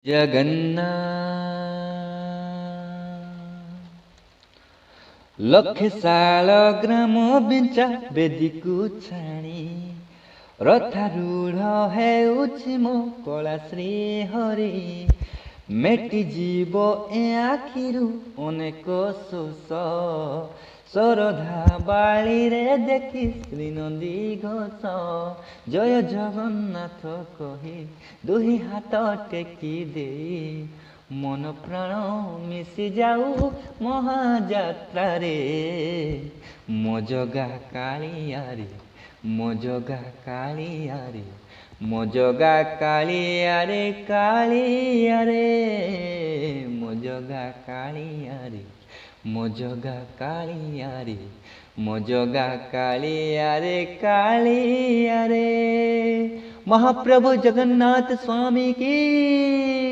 ଜଗନ୍ନାଥ ଲକ୍ଷେ ଶାଳ ଗ୍ରାମ ବିଞ୍ଚା ବେଦୀକୁ ଛାଣି ରଥାରୂଢ଼ ହେଉଛି ମୋ କଳା ଶ୍ରୀ ହରି। ମେଟି ଯିବ ଏ ଆଖିରୁ ଅନେକ ଶୋଷ, ଶରଧା ବାଳିରେ ଦେଖି ଶ୍ରୀନନ୍ଦୀ ଘୋଷ। ଜୟ ଜଗନ୍ନାଥ କହି ଦୁଇ ହାତ ଟେକି ଦେଇ ମନ ପ୍ରାଣ ମିଶି ଯାଉ ମହାଯାତ୍ରାରେ। ମୋ ଜଗା କାଳିଆରେ, ମୋ ଜଗା କାଳିଆରେ, ମୋ ଜଗା କାଳିଆରେ କାଳିଆରେ, ମୋ ଜଗା କାଳିଆରେ, ମୋ ଜଗା କାଳିଆରେ, ମୋ ଜଗା କାଳିଆରେ କାଳିଆରେ। महाप्रभु जगन्नाथ स्वामी की।